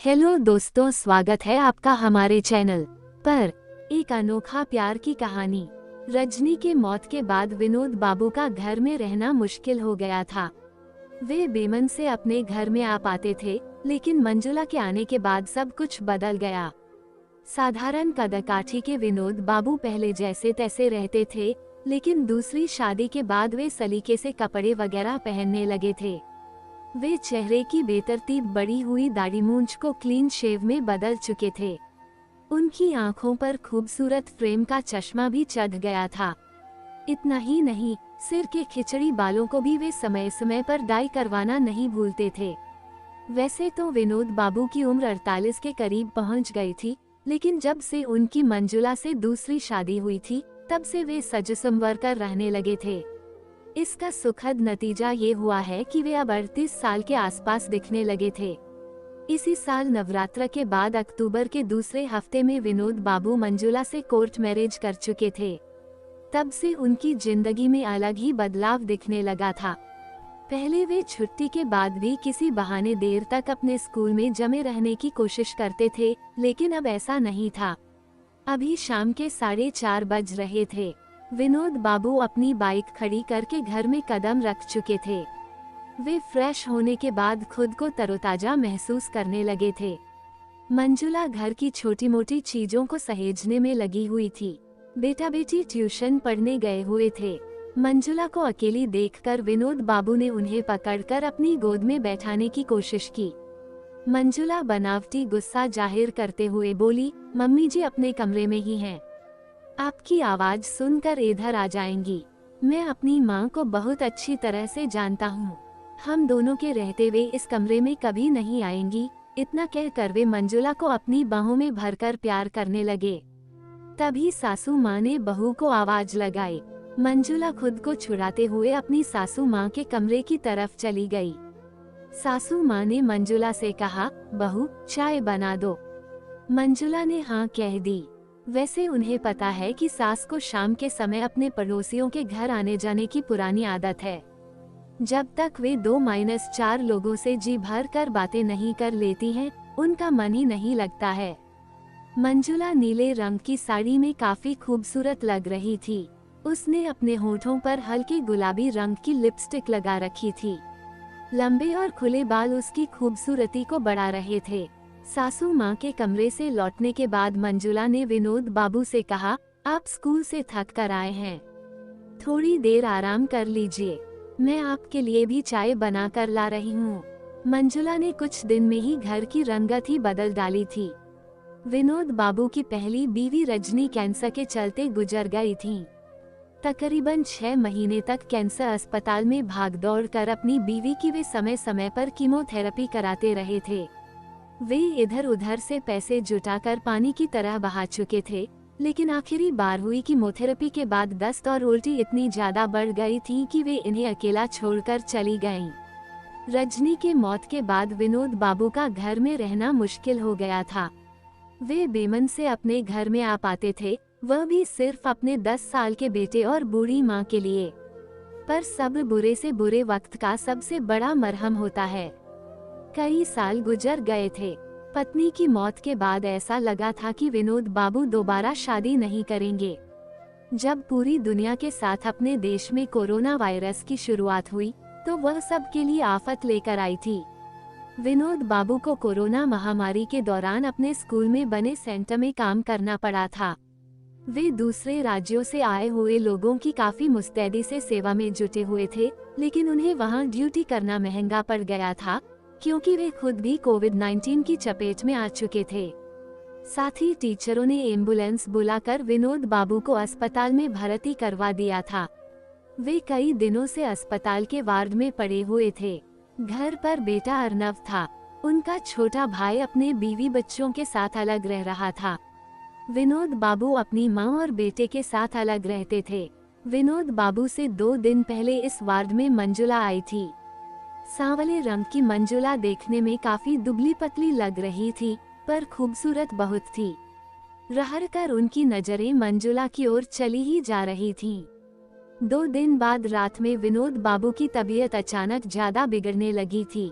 Hello दोस्तों, स्वागत है आपका हमारे चैनल पर। एक अनोखा प्यार की कहानी। रजनी के मौत के बाद विनोद बाबू का घर में रहना मुश्किल हो गया था। वे बेमन से अपने घर में आ पाते थे, लेकिन मंजुला के आने के बाद सब कुछ बदल गया। साधारण कदकाठी के विनोद बाबू पहले जैसे तैसे रहते थे, लेकिन दूसरी शादी के बाद वे सलीके से कपड़े वगैरह पहनने लगे थे। वे चेहरे की बेतरतीब बढ़ी हुई दाढ़ी मूंछ को क्लीन शेव में बदल चुके थे। उनकी आंखों पर खूबसूरत फ्रेम का चश्मा भी चढ़ गया था। इतना ही नहीं, सिर के खिचड़ी बालों को भी वे समय समय पर डाई करवाना नहीं भूलते थे। वैसे तो विनोद बाबू की उम्र 48 के करीब पहुंच गई थी, लेकिन जब से उनकी मंजुला से दूसरी शादी हुई थी, तब से वे सज संवर कर रहने लगे थे। इसका सुखद नतीजा ये हुआ है कि वे अब 38 साल के आसपास दिखने लगे थे। इसी साल नवरात्र के बाद अक्टूबर के दूसरे हफ्ते में विनोद बाबू मंजुला से कोर्ट मैरिज कर चुके थे। तब से उनकी जिंदगी में अलग ही बदलाव दिखने लगा था। पहले वे छुट्टी के बाद भी किसी बहाने देर तक अपने स्कूल में जमे रहने की कोशिश करते थे, लेकिन अब ऐसा नहीं था। अभी शाम के 4:30 बज रहे थे। विनोद बाबू अपनी बाइक खड़ी करके घर में कदम रख चुके थे। वे फ्रेश होने के बाद खुद को तरोताजा महसूस करने लगे थे। मंजुला घर की छोटी मोटी चीजों को सहेजने में लगी हुई थी। बेटा बेटी ट्यूशन पढ़ने गए हुए थे। मंजुला को अकेली देखकर विनोद बाबू ने उन्हें पकड़कर अपनी गोद में बैठाने की कोशिश की। मंजुला बनावटी गुस्सा जाहिर करते हुए बोली, मम्मी जी अपने कमरे में ही हैं। आपकी आवाज सुनकर इधर आ जाएंगी। मैं अपनी माँ को बहुत अच्छी तरह से जानता हूँ। हम दोनों के रहते हुए इस कमरे में कभी नहीं आएंगी। इतना कहकर वे मंजुला को अपनी बाहों में भरकर प्यार करने लगे। तभी सासू माँ ने बहू को आवाज लगाई। मंजुला खुद को छुड़ाते हुए अपनी सासू माँ के कमरे की तरफ चली गई। सासू माँ ने मंजुला से कहा, बहू चाय बना दो। मंजुला ने हाँ कह दी। वैसे उन्हें पता है कि सास को शाम के समय अपने पड़ोसियों के घर आने जाने की पुरानी आदत है। जब तक वे 2-4 लोगों से जी भर कर बातें नहीं कर लेती हैं, उनका मन ही नहीं लगता है। मंजुला नीले रंग की साड़ी में काफी खूबसूरत लग रही थी। उसने अपने होठों पर हल्के गुलाबी रंग की लिपस्टिक लगा रखी थी। लंबे और खुले बाल उसकी खूबसूरती को बढ़ा रहे थे। सासू माँ के कमरे से लौटने के बाद मंजुला ने विनोद बाबू से कहा, आप स्कूल से थक कर आए हैं, थोड़ी देर आराम कर लीजिए। मैं आपके लिए भी चाय बना कर ला रही हूँ। मंजुला ने कुछ दिन में ही घर की रंगत ही बदल डाली थी। विनोद बाबू की पहली बीवी रजनी कैंसर के चलते गुजर गई थी। तकरीबन 6 महीने तक कैंसर अस्पताल में भागदौड़ कर अपनी बीवी की वे समय समय पर कीमोथेरेपी कराते रहे थे। वे इधर उधर से पैसे जुटाकर पानी की तरह बहा चुके थे, लेकिन आखिरी बार हुई कीमोथेरेपी के बाद दस्त और उल्टी इतनी ज्यादा बढ़ गई थी कि वे इन्हें अकेला छोड़कर चली गईं। रजनी के मौत के बाद विनोद बाबू का घर में रहना मुश्किल हो गया था। वे बेमन से अपने घर में आ पाते थे, वह भी सिर्फ अपने 10 साल के बेटे और बूढ़ी माँ के लिए। पर सब बुरे से बुरे वक्त का सबसे बड़ा मरहम होता है। कई साल गुजर गए थे। पत्नी की मौत के बाद ऐसा लगा था कि विनोद बाबू दोबारा शादी नहीं करेंगे। जब पूरी दुनिया के साथ अपने देश में कोरोना वायरस की शुरुआत हुई, तो वह सबके लिए आफत लेकर आई थी। विनोद बाबू को कोरोना महामारी के दौरान अपने स्कूल में बने सेंटर में काम करना पड़ा था। वे दूसरे राज्यों से आए हुए लोगों की काफी मुस्तैदी से सेवा में जुटे हुए थे, लेकिन उन्हें वहां ड्यूटी करना महंगा पड़ गया था, क्योंकि वे खुद भी कोविड-19 की चपेट में आ चुके थे। साथ ही टीचरों ने एम्बुलेंस बुलाकर विनोद बाबू को अस्पताल में भर्ती करवा दिया था। वे कई दिनों से अस्पताल के वार्ड में पड़े हुए थे। घर पर बेटा अर्नव था। उनका छोटा भाई अपने बीवी बच्चों के साथ अलग रह रहा था। विनोद बाबू अपनी माँ और बेटे के साथ अलग रहते थे। विनोद बाबू से 2 दिन पहले इस वार्ड में मंजुला आई थी। सांवले रंग की मंजुला देखने में काफी दुबली पतली लग रही थी, पर खूबसूरत बहुत थी। रहर कर उनकी नजरें मंजुला की ओर चली ही जा रही थीं। 2 दिन बाद रात में विनोद बाबू की तबीयत अचानक ज्यादा बिगड़ने लगी थी।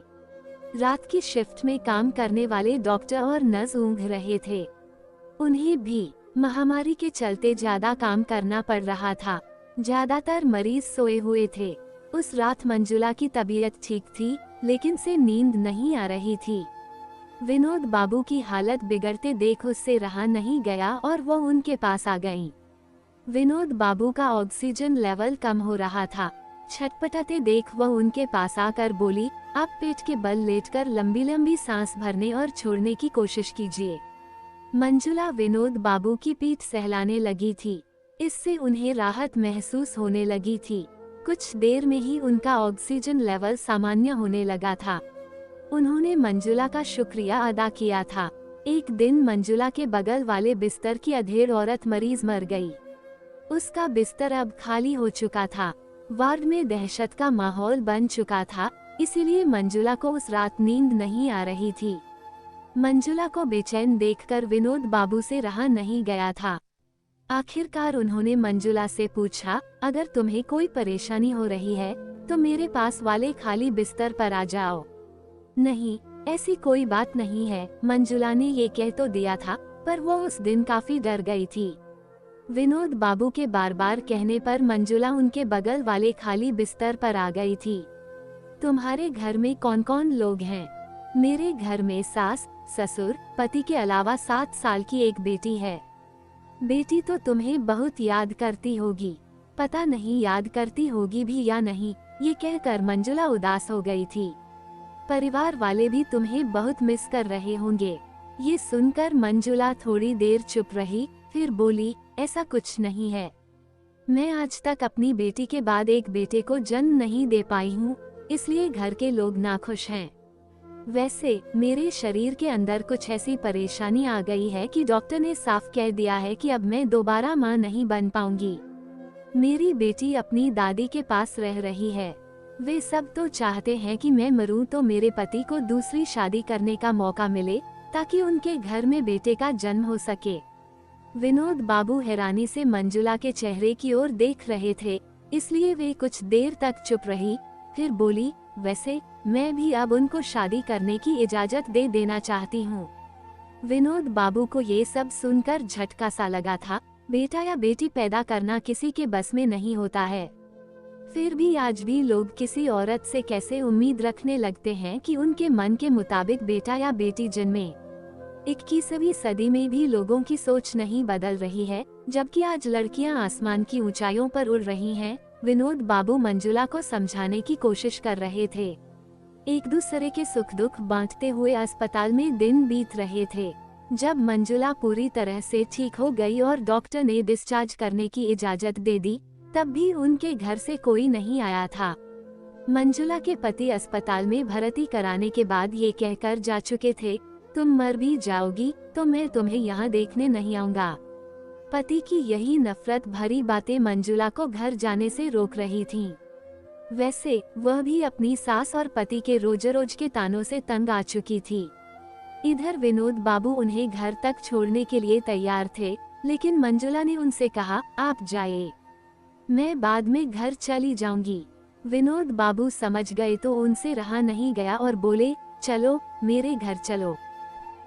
रात की शिफ्ट में काम करने वाले डॉक्टर और नर्स ऊँघ रहे थे। उन्हें भी महामारी के चलते ज्यादा काम करना पड़ रहा था। ज्यादातर मरीज सोए हुए थे। उस रात मंजुला की तबीयत ठीक थी, लेकिन से नींद नहीं आ रही थी। विनोद बाबू की हालत बिगड़ते देख उससे रहा नहीं गया और वो उनके पास आ गईं। विनोद बाबू का ऑक्सीजन लेवल कम हो रहा था। छटपटाते देख वह उनके पास आकर बोली, आप पेट के बल लेटकर लंबी लंबी सांस भरने और छोड़ने की कोशिश कीजिए। मंजुला विनोद बाबू की पीठ सहलाने लगी थी। इससे उन्हें राहत महसूस होने लगी थी। कुछ देर में ही उनका ऑक्सीजन लेवल सामान्य होने लगा था। उन्होंने मंजुला का शुक्रिया अदा किया था। एक दिन मंजुला के बगल वाले बिस्तर की अधेड़ औरत मरीज मर गई। उसका बिस्तर अब खाली हो चुका था। वार्ड में दहशत का माहौल बन चुका था, इसीलिए मंजुला को उस रात नींद नहीं आ रही थी। मंजुला को बेचैन देखकर विनोद बाबू से रहा नहीं गया था। आखिरकार उन्होंने मंजुला से पूछा, अगर तुम्हें कोई परेशानी हो रही है तो मेरे पास वाले खाली बिस्तर पर आ जाओ। नहीं, ऐसी कोई बात नहीं है, मंजुला ने ये कह तो दिया था, पर वो उस दिन काफी डर गई थी। विनोद बाबू के बार बार कहने पर मंजुला उनके बगल वाले खाली बिस्तर पर आ गई थी। तुम्हारे घर में कौन कौन लोग हैं? मेरे घर में सास, ससुर, पति के अलावा 7 साल की एक बेटी है। बेटी तो तुम्हें बहुत याद करती होगी। पता नहीं याद करती होगी भी या नहीं, ये कहकर मंजुला उदास हो गई थी। परिवार वाले भी तुम्हें बहुत मिस कर रहे होंगे। ये सुनकर मंजुला थोड़ी देर चुप रही, फिर बोली, ऐसा कुछ नहीं है। मैं आज तक अपनी बेटी के बाद एक बेटे को जन्म नहीं दे पाई हूँ, इसलिए घर के लोग नाखुश हैं। वैसे मेरे शरीर के अंदर कुछ ऐसी परेशानी आ गई है कि डॉक्टर ने साफ कह दिया है कि अब मैं दोबारा माँ नहीं बन पाऊंगी। मेरी बेटी अपनी दादी के पास रह रही है। वे सब तो चाहते हैं कि मैं मरूं तो मेरे पति को दूसरी शादी करने का मौका मिले, ताकि उनके घर में बेटे का जन्म हो सके। विनोद बाबू हैरानी से मंजुला के चेहरे की ओर देख रहे थे, इसलिए वे कुछ देर तक चुप रही, फिर बोली, वैसे मैं भी अब उनको शादी करने की इजाजत दे देना चाहती हूँ। विनोद बाबू को ये सब सुनकर झटका सा लगा था। बेटा या बेटी पैदा करना किसी के बस में नहीं होता है। फिर भी आज भी लोग किसी औरत से कैसे उम्मीद रखने लगते हैं कि उनके मन के मुताबिक बेटा या बेटी जन्मे। 21वीं सदी में भी लोगों की सोच नहीं बदल रही है, जबकि आज लड़कियां आसमान की ऊंचाइयों पर उड़ रही हैं। विनोद बाबू मंजुला को समझाने की कोशिश कर रहे थे। एक दूसरे के सुख दुख बांटते हुए अस्पताल में दिन बीत रहे थे। जब मंजुला पूरी तरह से ठीक हो गई और डॉक्टर ने डिस्चार्ज करने की इजाजत दे दी, तब भी उनके घर से कोई नहीं आया था। मंजुला के पति अस्पताल में भर्ती कराने के बाद ये कहकर जा चुके थे, तुम मर भी जाओगी तो मैं तुम्हें यहाँ देखने नहीं आऊंगा। पति की यही नफरत भरी बातें मंजुला को घर जाने से रोक रही थीं। वैसे वह भी अपनी सास और पति के रोज रोज के तानों से तंग आ चुकी थी। इधर विनोद बाबू उन्हें घर तक छोड़ने के लिए तैयार थे, लेकिन मंजुला ने उनसे कहा, आप जाइए, मैं बाद में घर चली जाऊंगी। विनोद बाबू समझ गए तो उनसे रहा नहीं गया और बोले, चलो मेरे घर चलो,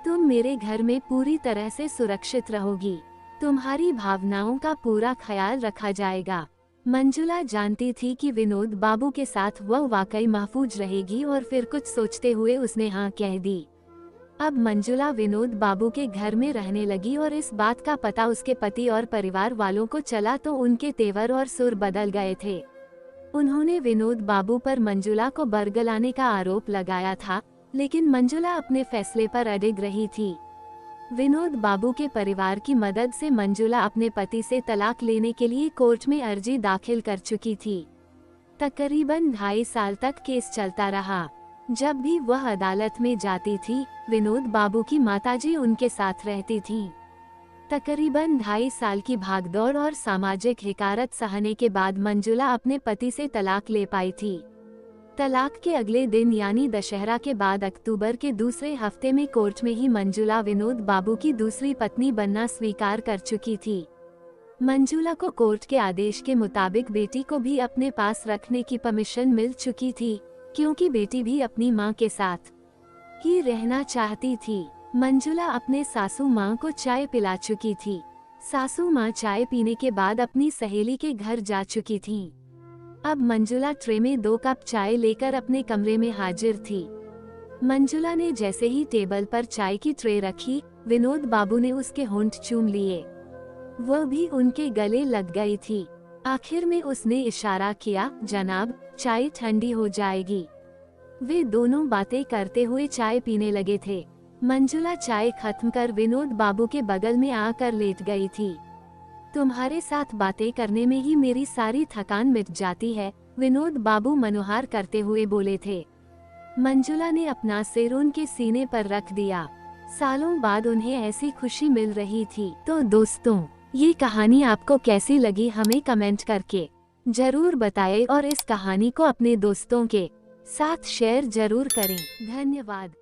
तुम मेरे घर में पूरी तरह से सुरक्षित रहोगी, तुम्हारी भावनाओं का पूरा ख्याल रखा जाएगा। मंजुला जानती थी कि विनोद बाबू के साथ वह वाकई महफूज रहेगी और फिर कुछ सोचते हुए उसने हाँ कह दी। अब मंजुला विनोद बाबू के घर में रहने लगी और इस बात का पता उसके पति और परिवार वालों को चला तो उनके तेवर और सुर बदल गए थे। उन्होंने विनोद बाबू पर मंजुला को बरगलाने का आरोप लगाया था, लेकिन मंजुला अपने फैसले पर अडिग रही थी। विनोद बाबू के परिवार की मदद से मंजुला अपने पति से तलाक लेने के लिए कोर्ट में अर्जी दाखिल कर चुकी थी। तकरीबन 2.5 साल तक केस चलता रहा। जब भी वह अदालत में जाती थी, विनोद बाबू की माताजी उनके साथ रहती थीं। तकरीबन 2.5 साल की भागदौड़ और सामाजिक हिकारत सहने के बाद मंजुला अपने पति से तलाक ले पाई थी। तलाक के अगले दिन यानी दशहरा के बाद अक्टूबर के दूसरे हफ्ते में कोर्ट में ही मंजुला विनोद बाबू की दूसरी पत्नी बनना स्वीकार कर चुकी थी। मंजुला को कोर्ट के आदेश के मुताबिक बेटी को भी अपने पास रखने की परमिशन मिल चुकी थी, क्योंकि बेटी भी अपनी मां के साथ ही रहना चाहती थी। मंजुला अपने सासू माँ को चाय पिला चुकी थी। सासू माँ चाय पीने के बाद अपनी सहेली के घर जा चुकी थीं। अब मंजुला ट्रे में 2 कप चाय लेकर अपने कमरे में हाजिर थी। मंजुला ने जैसे ही टेबल पर चाय की ट्रे रखी, विनोद बाबू ने उसके होंठ चूम लिए। वह भी उनके गले लग गई थी। आखिर में उसने इशारा किया, जनाब, चाय ठंडी हो जाएगी। वे दोनों बातें करते हुए चाय पीने लगे थे। मंजुला चाय खत्म कर विनोद बाबू के बगल में आकर लेट गई थी। तुम्हारे साथ बातें करने में ही मेरी सारी थकान मिट जाती है, विनोद बाबू मनोहार करते हुए बोले थे। मंजुला ने अपना सिर उनके सीने पर रख दिया। सालों बाद उन्हें ऐसी खुशी मिल रही थी। तो दोस्तों, ये कहानी आपको कैसी लगी हमें कमेंट करके जरूर बताएं और इस कहानी को अपने दोस्तों के साथ शेयर जरूर करें। धन्यवाद।